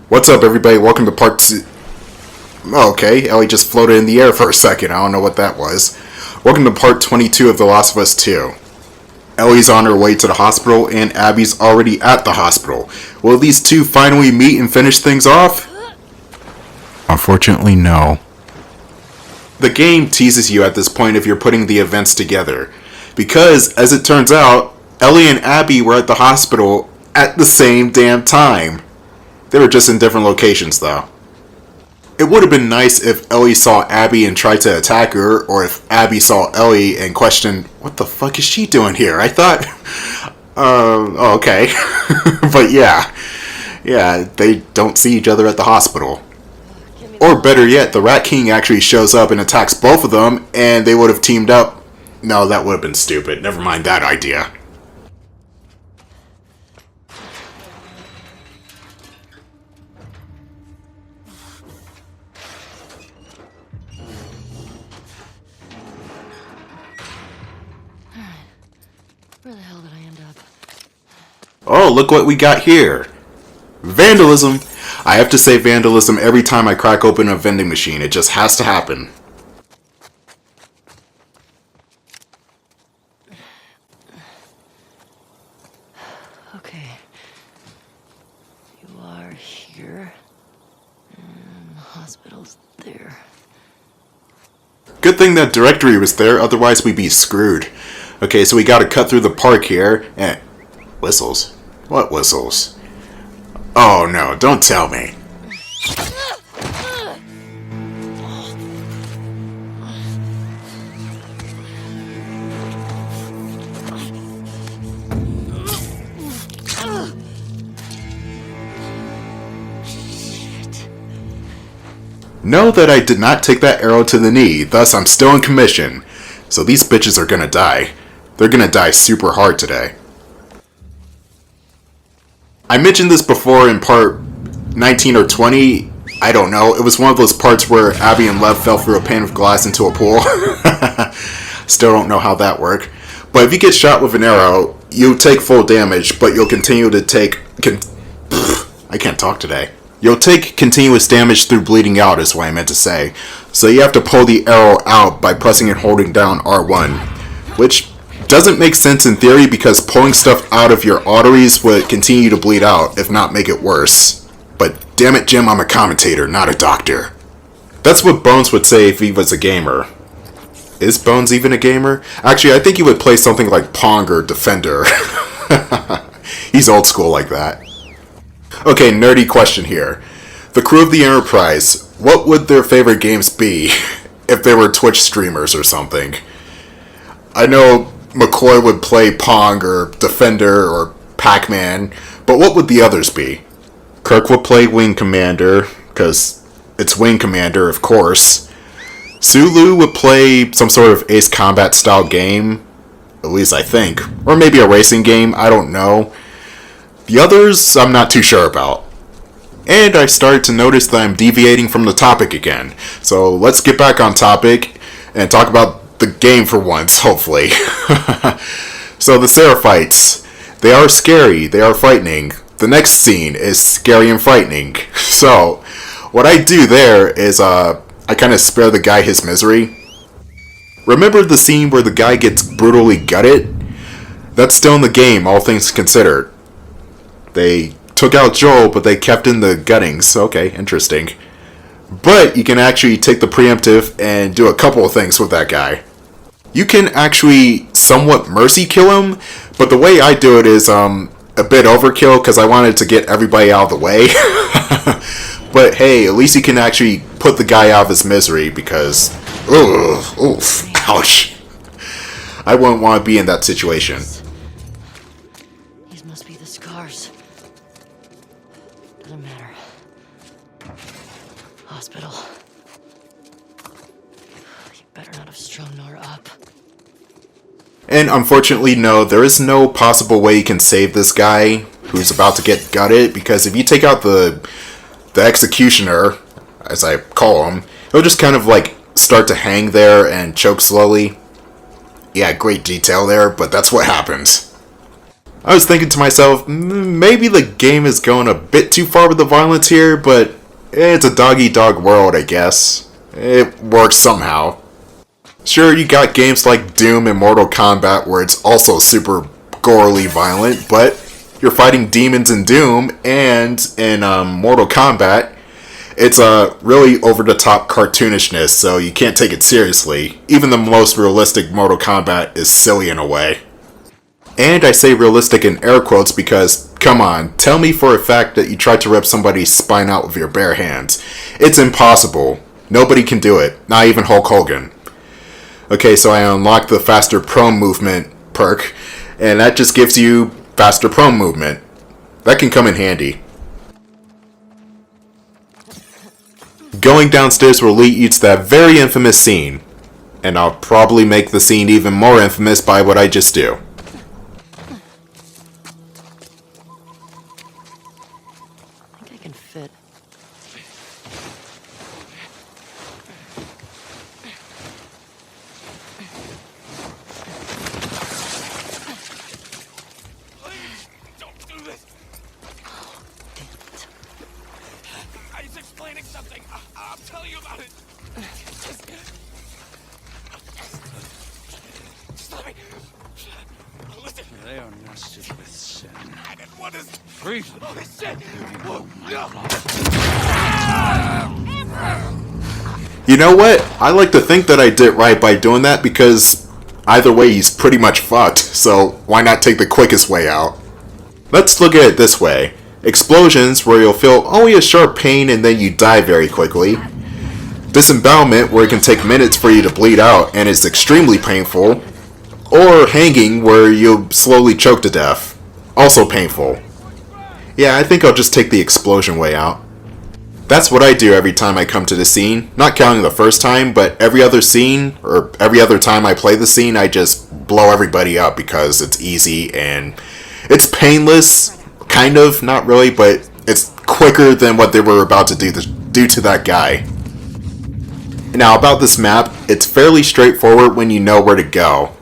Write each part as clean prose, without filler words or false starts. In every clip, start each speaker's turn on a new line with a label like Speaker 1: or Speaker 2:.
Speaker 1: What's up, everybody? Welcome to part two. Oh, okay, Ellie just floated in the air for a second. I don't know what that was. Welcome to part 22 of The Last of Us 2. Ellie's on her way to the hospital, and Abby's already at the hospital. Will these two finally meet and finish things off? Unfortunately, no. The game teases you at this point if you're putting the events together. Because, as it turns out, Ellie and Abby were at the hospital at the same damn time. They were just in different locations, though. It would have been nice if Ellie saw Abby and tried to attack her, or if Abby saw Ellie and questioned, what the fuck is she doing here? I thought... okay. But yeah, they don't see each other at the hospital. Or better yet, the Rat King actually shows up and attacks both of them, and they would have teamed up. No, that would have been stupid. Never mind that idea.
Speaker 2: Where the hell did I end up?
Speaker 1: Oh, look what we got here. Vandalism. I have to say vandalism every time I crack open a vending machine. It just has to happen.
Speaker 2: Okay. You are here. And the hospital's there.
Speaker 1: Good thing that directory was there, otherwise we'd be screwed. Okay, so we gotta cut through the park here, and... Whistles? What whistles? Oh no, don't tell me. Know that I did not take that arrow to the knee, thus I'm still in commission. So these bitches are gonna die. They're gonna die super hard today. I mentioned this before in part 19 or 20. I don't know. It was one of those parts where Abby and Lev fell through a pane of glass into a pool. Still don't know how that worked. But if you get shot with an arrow, you take full damage, but you'll continue to take... I can't talk today. You'll take continuous damage through bleeding out is what I meant to say. So you have to pull the arrow out by pressing and holding down R1. Which doesn't make sense in theory because pulling stuff out of your arteries would continue to bleed out, if not make it worse. But damn it, Jim, I'm a commentator, not a doctor. That's what Bones would say if he was a gamer. Is Bones even a gamer? Actually, I think he would play something like Pong or Defender. He's old school like that. Okay, nerdy question here. The crew of the Enterprise, what would their favorite games be if they were Twitch streamers or something? I know McCoy would play Pong or Defender or Pac-Man, but what would the others be? Kirk would play Wing Commander, because it's Wing Commander, of course. Sulu would play some sort of Ace Combat style game, at least I think. Or maybe a racing game, I don't know. The others, I'm not too sure about. And I started to notice that I'm deviating from the topic again. So let's get back on topic and talk about the game for once, hopefully. So the Seraphites, they are scary, they are frightening. The next scene is scary and frightening. So what I do there is I kind of spare the guy his misery. Remember the scene where the guy gets brutally gutted? That's still in the game, all things considered. They took out Joel, but they kept in the guttings. Okay, interesting. But you can actually take the preemptive and do a couple of things with that guy. You can actually somewhat mercy kill him, but the way I do it is a bit overkill because I wanted to get everybody out of the way. But hey, at least you can actually put the guy out of his misery because... oof, ouch. I wouldn't want to be in that situation.
Speaker 2: These must be the scars. Doesn't matter. Hospital. You better not have strung Nora up.
Speaker 1: And unfortunately, no, there is no possible way you can save this guy who's about to get gutted, because if you take out the executioner, as I call him, he'll just kind of like start to hang there and choke slowly. Yeah, great detail there, but that's what happens. I was thinking to myself, maybe the game is going a bit too far with the violence here, but it's a dog-eat-dog world, I guess. It works somehow. Sure, you got games like Doom and Mortal Kombat where it's also super gorily violent, but you're fighting demons in Doom, and in Mortal Kombat, it's a really over-the-top cartoonishness, so you can't take it seriously. Even the most realistic Mortal Kombat is silly in a way. And I say realistic in air quotes because, come on, tell me for a fact that you tried to rip somebody's spine out with your bare hands. It's impossible. Nobody can do it, not even Hulk Hogan. Okay, so I unlocked the faster prone movement perk, and that just gives you faster prone movement. That can come in handy. Going downstairs will lead you to that very infamous scene, and I'll probably make the scene even more infamous by what I just do.
Speaker 2: Fit.
Speaker 3: Don't do this. I was explaining something. I'll tell you about it. Stop me. Listen.
Speaker 4: They are nested with sin.
Speaker 3: And what is...
Speaker 4: Grief.
Speaker 3: Oh, shit. Whoa, no.
Speaker 1: You know what? I like to think that I did right by doing that because either way he's pretty much fucked, so why not take the quickest way out? Let's look at it this way. Explosions, where you'll feel only a sharp pain and then you die very quickly. Disembowelment, where it can take minutes for you to bleed out and it's extremely painful. Or hanging, where you'll slowly choke to death. Also painful. Yeah, I think I'll just take the explosion way out. That's what I do every time I come to the scene. Not counting the first time, but every other scene, or every other time I play the scene, I just blow everybody up because it's easy and it's painless. Kind of, not really, but it's quicker than what they were about to do to that guy. Now, about this map, it's fairly straightforward when you know where to go.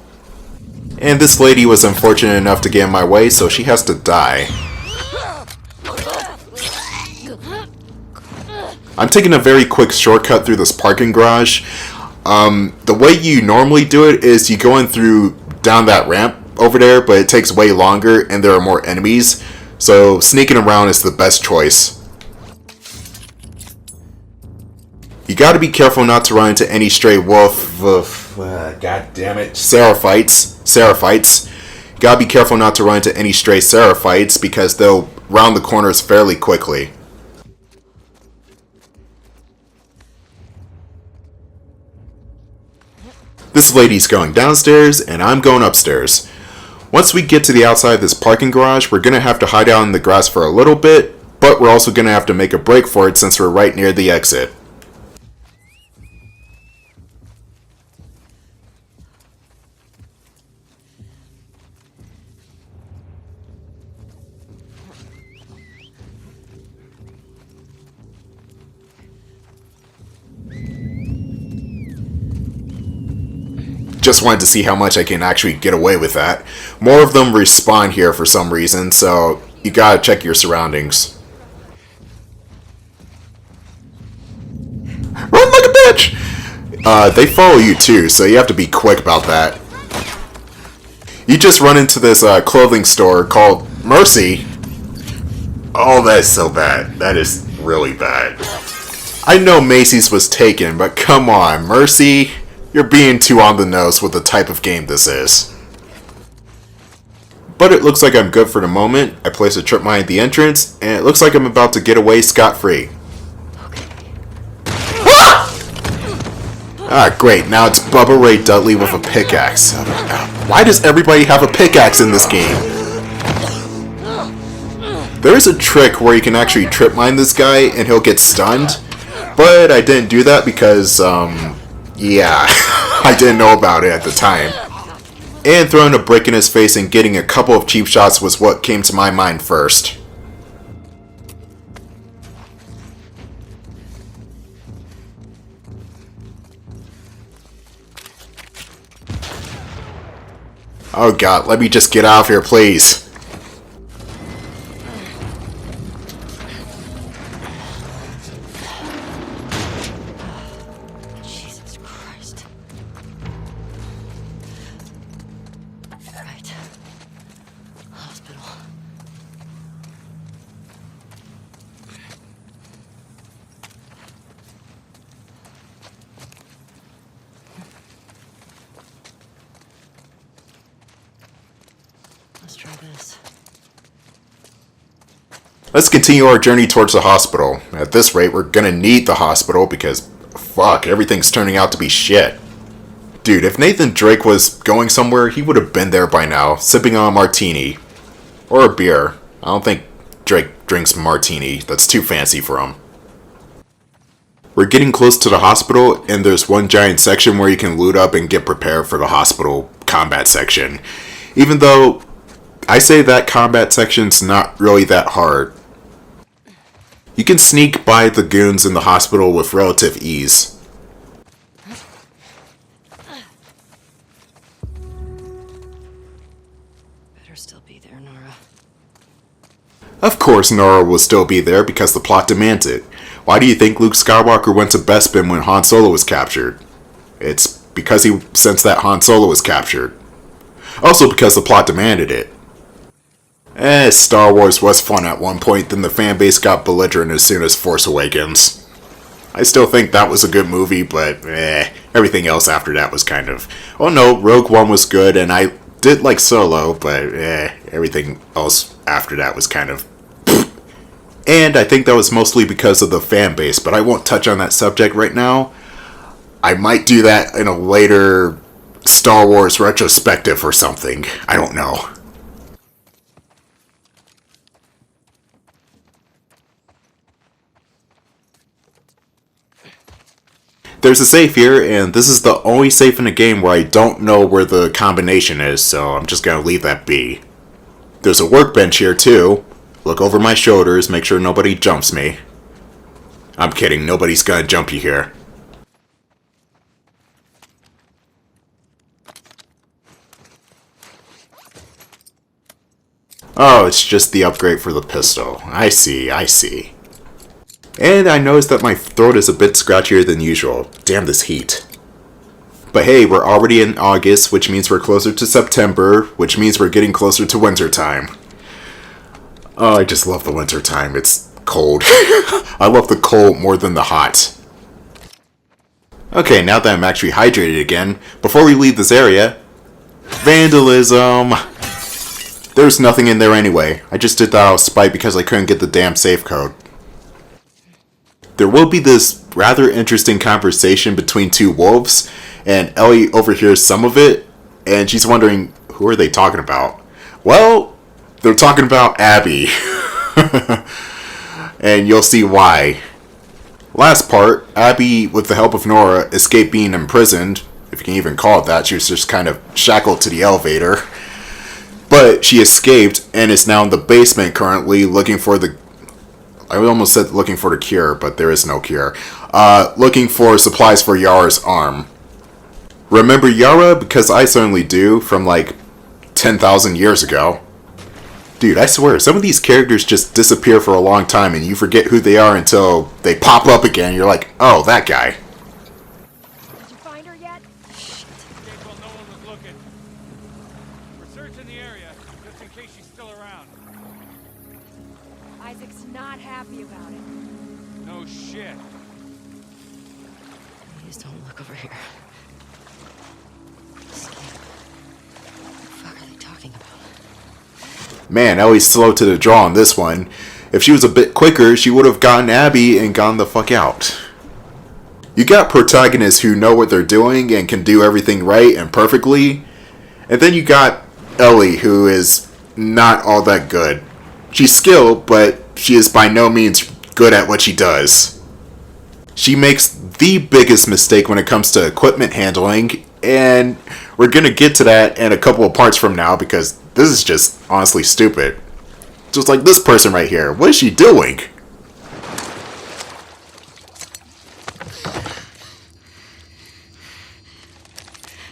Speaker 1: And this lady was unfortunate enough to get in my way, so she has to die. I'm taking a very quick shortcut through this parking garage. The way you normally do it is you go in through down that ramp over there, but it takes way longer and there are more enemies. So sneaking around is the best choice. You gotta be careful not to run into any stray god damn it, Seraphites. You gotta be careful not to run into any stray Seraphites because they'll round the corners fairly quickly. This lady's going downstairs, and I'm going upstairs. Once we get to the outside of this parking garage, we're going to have to hide out in the grass for a little bit, but we're also going to have to make a break for it since we're right near the exit. Just wanted to see how much I can actually get away with that. More of them respawn here for some reason, so you gotta check your surroundings. Run like a bitch! They follow you too, so you have to be quick about that. You just run into this clothing store called Mercy. Oh, that is so bad. That is really bad. I know Macy's was taken, but come on, Mercy. You're being too on the nose with the type of game this is. But it looks like I'm good for the moment. I place a trip mine at the entrance, and it looks like I'm about to get away scot-free. Ah, great. Now it's Bubba Ray Dudley with a pickaxe. Why does everybody have a pickaxe in this game? There is a trick where you can actually trip mine this guy, and he'll get stunned. But I didn't do that because, yeah, I didn't know about it at the time. And throwing a brick in his face and getting a couple of cheap shots was what came to my mind first. Oh god, let me just get out of here, please.
Speaker 2: try this.
Speaker 1: Let's continue our journey towards the hospital. At this rate, we're gonna need the hospital because, fuck, everything's turning out to be shit. Dude, if Nathan Drake was going somewhere, he would have been there by now, sipping on a martini. Or a beer. I don't think Drake drinks martini. That's too fancy for him. We're getting close to the hospital, and there's one giant section where you can loot up and get prepared for the hospital combat section. Even though, I say that combat section's not really that hard. You can sneak by the goons in the hospital with relative ease.
Speaker 2: Better still be there, Nora.
Speaker 1: Of course Nora will still be there because the plot demands it. Why do you think Luke Skywalker went to Bespin when Han Solo was captured? It's because he sensed that Han Solo was captured. Also because the plot demanded it. Star Wars was fun at one point, then the fanbase got belligerent as soon as Force Awakens. I still think that was a good movie, but everything else after that was kind of... Oh no, Rogue One was good, and I did like Solo, but everything else after that was kind of... And I think that was mostly because of the fan base, but I won't touch on that subject right now. I might do that in a later Star Wars retrospective or something. I don't know. There's a safe here, and this is the only safe in the game where I don't know where the combination is, so I'm just gonna leave that be. There's a workbench here too. Look over my shoulders, make sure nobody jumps me. I'm kidding, nobody's gonna jump you here. Oh, it's just the upgrade for the pistol. I see, I see. And I noticed that my throat is a bit scratchier than usual. Damn this heat. But hey, we're already in August, which means we're closer to September, which means we're getting closer to winter time. Oh, I just love the winter time. It's cold. I love the cold more than the hot. Okay, now that I'm actually hydrated again, before we leave this area... Vandalism! There's nothing in there anyway. I just did that out of spite because I couldn't get the damn safe code. There will be this rather interesting conversation between two wolves, and Ellie overhears some of it, and she's wondering, who are they talking about? Well, they're talking about Abby. And you'll see why. Last part, Abby, with the help of Nora, escaped being imprisoned, if you can even call it that. She was just kind of shackled to the elevator. But she escaped and is now in the basement currently looking for the... I almost said looking for the cure, but there is no cure. Looking for supplies for Yara's arm. Remember Yara? Because I certainly do, from like 10,000 years ago. Dude, I swear, some of these characters just disappear for a long time and you forget who they are until they pop up again. You're like, oh, that guy.
Speaker 5: Did you find her yet?
Speaker 3: Okay, well, no one was looking. We're searching the area, just in case she's still around.
Speaker 5: Isaac's not happy about it.
Speaker 3: No shit.
Speaker 2: Please don't look over here. Sleep. What the fuck are they talking about?
Speaker 1: Man, Ellie's slow to the draw on this one. If she was a bit quicker, she would have gotten Abby and gone the fuck out. You got protagonists who know what they're doing and can do everything right and perfectly. And then you got Ellie, who is not all that good. She's skilled, but she is by no means good at what she does. She makes the biggest mistake when it comes to equipment handling, and we're gonna get to that in a couple of parts from now because this is just honestly stupid. Just like this person right here. What is she doing?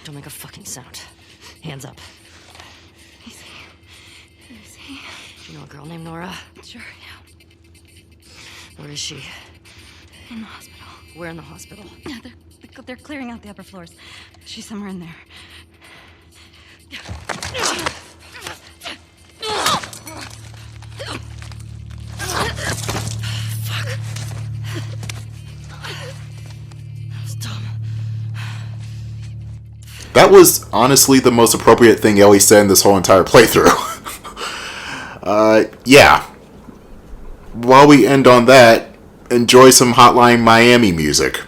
Speaker 2: Don't make a fucking sound. Hands up.
Speaker 5: Easy.
Speaker 2: Do you know a girl named Nora?
Speaker 5: Sure, yeah.
Speaker 2: Where is she?
Speaker 5: In the hospital.
Speaker 2: Where in the hospital?
Speaker 5: Yeah, they're clearing out the upper floors. She's somewhere in there.
Speaker 2: That was dumb.
Speaker 1: That was honestly the most appropriate thing Ellie said in this whole entire playthrough. Yeah. While we end on that, enjoy some Hotline Miami music.